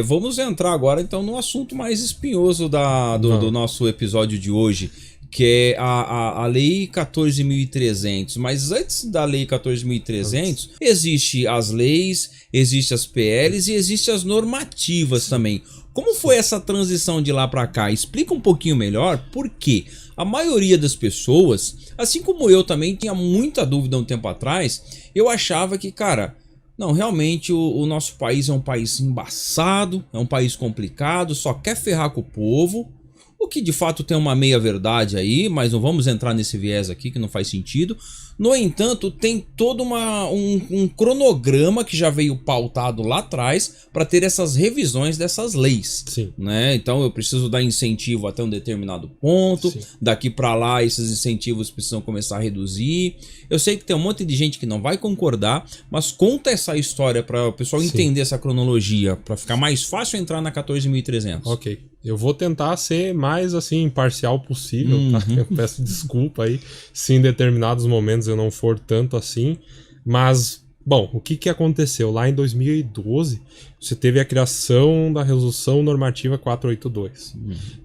Vamos entrar agora então no assunto mais espinhoso do nosso episódio de hoje, que é a Lei 14.300. Mas antes da Lei 14.300, existe as leis, existe as PLs e existe as normativas também. Como foi essa transição de lá para cá? Explica um pouquinho melhor, porque a maioria das pessoas, assim como eu também tinha muita dúvida um tempo atrás, eu achava que, cara, não, realmente o nosso país é um país embaçado, é um país complicado, só quer ferrar com o povo. O que de fato tem uma meia verdade aí, mas não vamos entrar nesse viés aqui que não faz sentido. No entanto, tem todo um cronograma que já veio pautado lá atrás para ter essas revisões dessas leis. Sim. Né? Então eu preciso dar incentivo até um determinado ponto. Sim. Daqui para lá esses incentivos precisam começar a reduzir. Eu sei que tem um monte de gente que não vai concordar, mas conta essa história para o pessoal entender essa cronologia, para ficar mais fácil entrar na 14.300. Ok. Eu vou tentar ser mais assim imparcial possível, tá? Eu peço desculpa aí se em determinados momentos eu não for tanto assim, mas bom, o que aconteceu? Lá em 2012, você teve a criação da Resolução Normativa 482.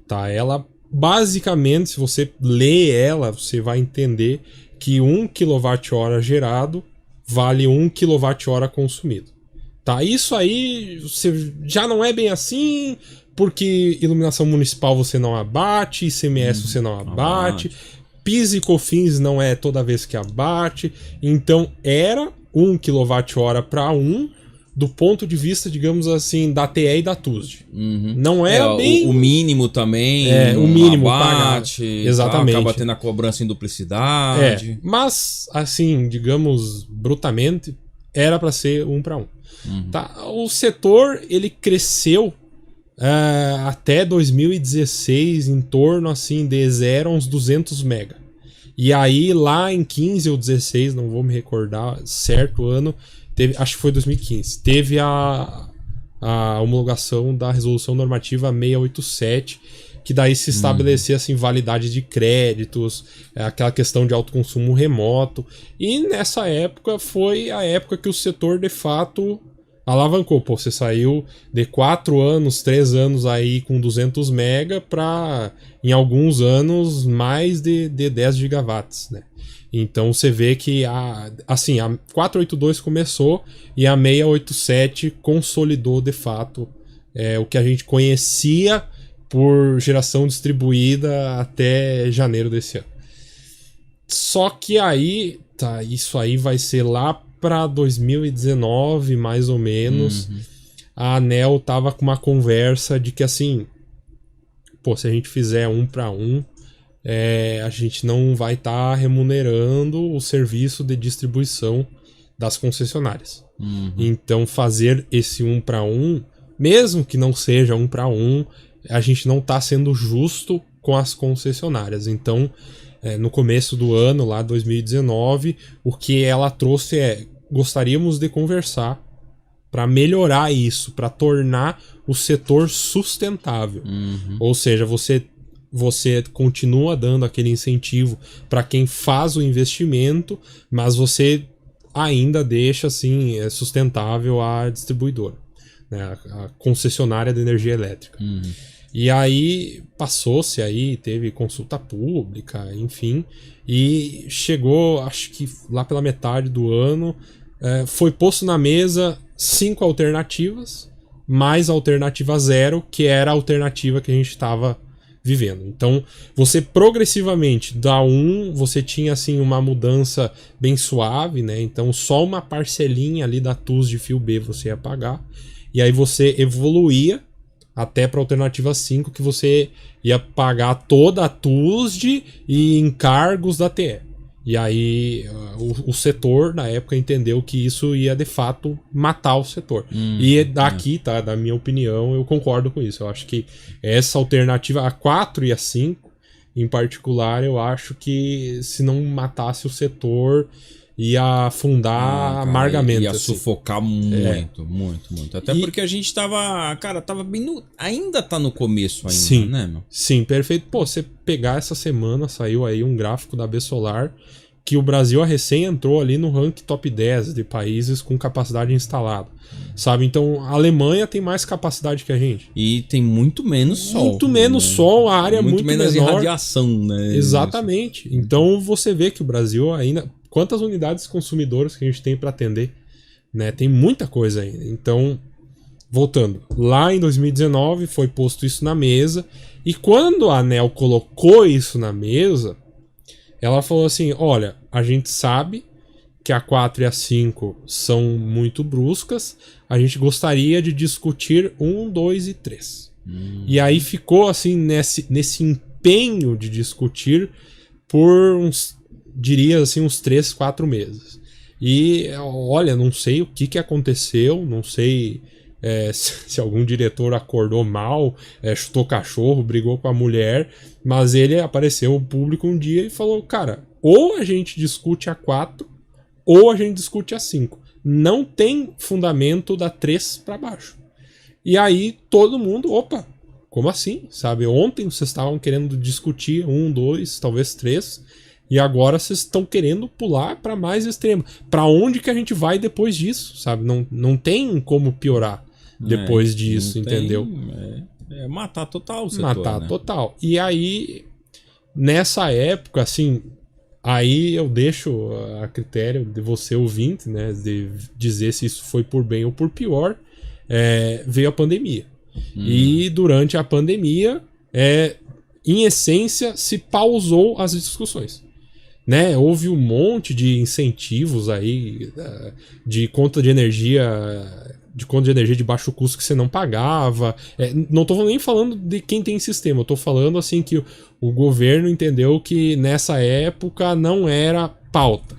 Tá? Ela, basicamente, se você lê ela, você vai entender que 1 kWh gerado vale 1 kWh consumido. Tá? Isso aí você já não é bem assim, porque iluminação municipal você não abate, ICMS você não abate, PIS e COFINS não é toda vez que abate, então era 1 kWh para do ponto de vista, digamos assim, da TE e da TUSD. Não é bem... O mínimo também, o mínimo abate, exatamente. Acaba tendo a cobrança em duplicidade. Mas, assim, digamos, brutamente, era para ser 1 para 1. Tá? O setor, ele cresceu até 2016 em torno assim de 0 a uns 200 mega. E aí lá em 15 ou 16, não vou me recordar certo ano, teve, acho que foi 2015, teve a homologação da Resolução Normativa 687, que daí se estabelecia assim, validade de créditos, aquela questão de autoconsumo remoto. E nessa época foi a época que o setor de fato alavancou. Pô, você saiu de 4 anos, 3 anos aí com 200 mega para, em alguns anos, mais de 10 gigawatts, né? Então você vê que a 482 começou e a 687 consolidou de fato o que a gente conhecia por geração distribuída até janeiro desse ano. Só que aí, tá, isso aí vai ser lá para 2019, mais ou menos, a ANEEL tava com uma conversa de que assim, pô, se a gente fizer 1 para 1, a gente não vai estar remunerando o serviço de distribuição das concessionárias. Então fazer esse 1 para 1, mesmo que não seja 1 para 1, a gente não está sendo justo com as concessionárias. Então, no começo do ano, lá 2019, o que ela trouxe gostaríamos de conversar para melhorar isso, para tornar o setor sustentável. Ou seja, você continua dando aquele incentivo para quem faz o investimento, mas você ainda deixa assim sustentável a distribuidora, né, a concessionária de energia elétrica. E aí passou-se aí, teve consulta pública, enfim, e chegou, acho que lá pela metade do ano, foi posto na mesa 5 alternativas, mais a alternativa 0, que era a alternativa que a gente estava vivendo. Então, você progressivamente, da 1, você tinha assim uma mudança bem suave, né? Então, só uma parcelinha ali da TUS de fio B você ia pagar, e aí você evoluía até para a alternativa 5, que você ia pagar toda a TUSD e encargos da TE. E aí o setor, na época, entendeu que isso ia, de fato, matar o setor. E daqui, tá, da minha opinião, eu concordo com isso. Eu acho que essa alternativa, a 4 e a 5, em particular, eu acho que se não matasse o setor, ia afundar amargamente. Ia assim. sufocar muito, muito. Até porque a gente tava, cara, tava bem no... Ainda tá no começo ainda, sim, né, meu? Sim, perfeito. Pô, você pegar essa semana, saiu aí um gráfico da B Solar que o Brasil recém entrou ali no ranking top 10 de países com capacidade instalada, sabe? Então a Alemanha tem mais capacidade que a gente. E tem muito menos sol. Muito menos sol, a área é muito menos menor. irradiação, né? Exatamente. Então você vê que o Brasil ainda... Quantas unidades consumidoras que a gente tem para atender? Né? Tem muita coisa ainda. Então, voltando. Lá em 2019 foi posto isso na mesa. E quando a ANEEL colocou isso na mesa... Ela falou assim, olha, a gente sabe que a 4 e a 5 são muito bruscas, a gente gostaria de discutir 1, 2 e 3. E aí ficou assim nesse empenho de discutir por uns, diria assim, uns 3, 4 meses. E olha, não sei o que aconteceu, não sei se algum diretor acordou mal, chutou cachorro, brigou com a mulher, mas ele apareceu ao público um dia e falou, cara, ou a gente discute a 4 ou a gente discute a 5. Não tem fundamento da 3 para baixo. E aí todo mundo, opa, como assim? Sabe, ontem vocês estavam querendo discutir 1, 2, talvez 3, e agora vocês estão querendo pular para mais extremo. Para onde que a gente vai depois disso, sabe? Não tem como piorar depois disso, entendeu? Matar total o setor, matar, né? total. E aí, nessa época, assim, aí eu deixo a critério de você ouvinte, né, de dizer se isso foi por bem ou por pior, veio a pandemia. E durante a pandemia, em essência, se pausou as discussões. Né? Houve um monte de incentivos aí de conta de energia de baixo custo que você não pagava. Não estou nem falando de quem tem sistema, eu estou falando assim que o governo entendeu que nessa época não era pauta.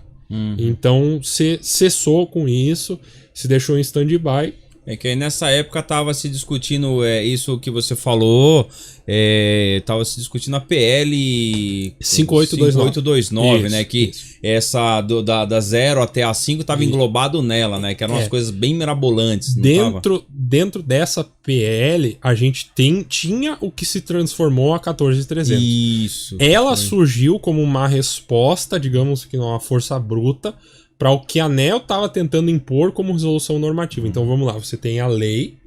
Então cessou com isso, se deixou em stand-by. É que aí nessa época tava se discutindo isso que você falou, tava se discutindo a PL 5829, né? Que essa da 0 até a 5 tava englobado nela, né? Que eram umas coisas bem mirabolantes. Dentro dessa PL, a gente tinha o que se transformou a 14300. Isso. Ela surgiu como uma resposta, digamos que uma força bruta, para o que a ANEEL estava tentando impor como resolução normativa. Então vamos lá, você tem a lei,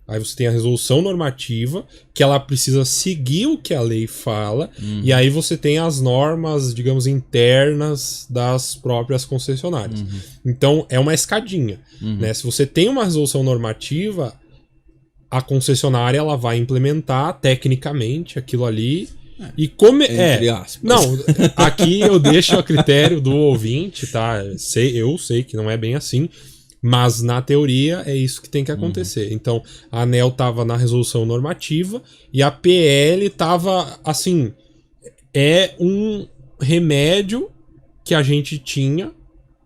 aí você tem a resolução normativa, que ela precisa seguir o que a lei fala, e aí você tem as normas, digamos, internas das próprias concessionárias. Então é uma escadinha. Né? Se você tem uma resolução normativa, a concessionária ela vai implementar tecnicamente aquilo ali. Entre aspas. Não, aqui eu deixo a critério do ouvinte, tá? Eu sei que não é bem assim, mas na teoria é isso que tem que acontecer. Então, a ANEEL tava na resolução normativa e a PL tava, assim, um remédio que a gente tinha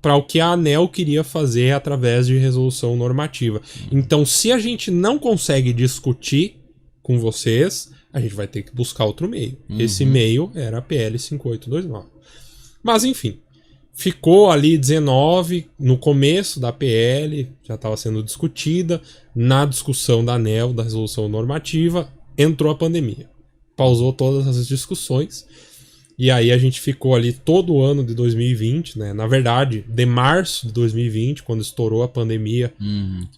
para o que a ANEEL queria fazer através de resolução normativa. Então, se a gente não consegue discutir com vocês, a gente vai ter que buscar outro meio. Esse meio era a PL 5829. Mas, enfim, ficou ali 19, no começo da PL, já estava sendo discutida, na discussão da ANEEL, da resolução normativa, entrou a pandemia. Pausou todas as discussões, e aí a gente ficou ali todo o ano de 2020, né? Na verdade, de março de 2020, quando estourou a pandemia,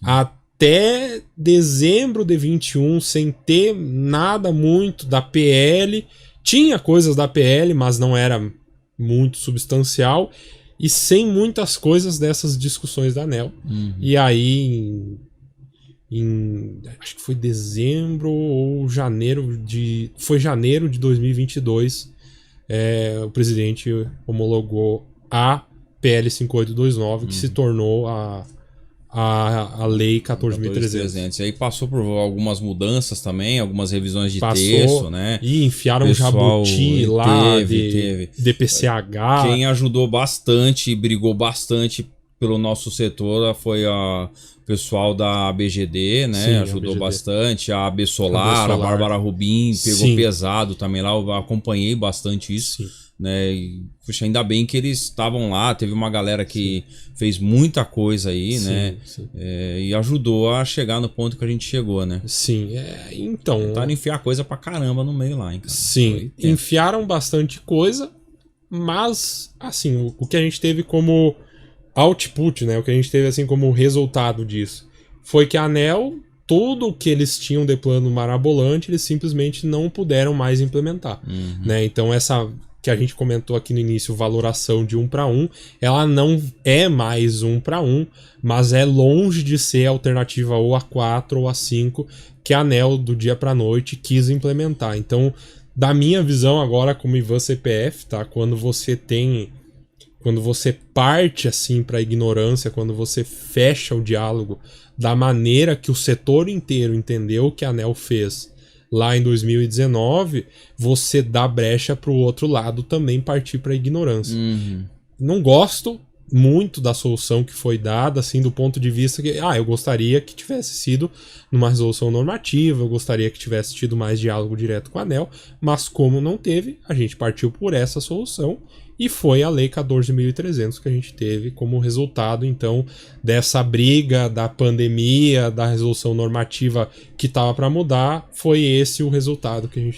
até dezembro de 21, sem ter nada muito da PL. Tinha coisas da PL, mas não era muito substancial. E sem muitas coisas dessas discussões da ANEEL. E aí, acho que foi dezembro ou janeiro foi janeiro de 2022, o presidente homologou a PL 5829, que se tornou a lei 14.300. E aí passou por algumas mudanças também, algumas revisões de texto, né? E enfiaram um jabuti lá de DPCH. Quem ajudou bastante, brigou bastante pelo nosso setor foi o pessoal da ABGD, né? Sim, ajudou bastante. A AB Solar, a Bárbara Rubim pegou pesado também lá. Eu acompanhei bastante isso. Sim. Né? E, puxa, ainda bem que eles estavam lá. Teve uma galera que fez muita coisa aí, né? E ajudou a chegar no ponto que a gente chegou, né? Sim, então... Tentaram enfiar coisa pra caramba no meio lá, hein, cara? Sim, enfiaram bastante coisa, mas, assim, o que a gente teve como output, né, o que a gente teve assim como resultado disso, foi que a ANEEL, tudo o que eles tinham de plano marabolante, eles simplesmente não puderam mais implementar, né? Então essa que a gente comentou aqui no início, valoração de 1:1, ela não é mais 1:1, mas é longe de ser a alternativa ou a 4 ou a 5 que a ANEEL do dia para noite quis implementar. Então, da minha visão agora como Ivan CPF, tá? Quando você parte assim para a ignorância, quando você fecha o diálogo da maneira que o setor inteiro entendeu que a ANEEL fez lá em 2019, você dá brecha para o outro lado também partir para a ignorância. Não gosto muito da solução que foi dada, assim, do ponto de vista que, eu gostaria que tivesse sido numa resolução normativa, eu gostaria que tivesse tido mais diálogo direto com a ANEEL, mas como não teve, a gente partiu por essa solução e foi a Lei 14.300 que a gente teve como resultado, então, dessa briga, da pandemia, da resolução normativa que estava para mudar, foi esse o resultado que a gente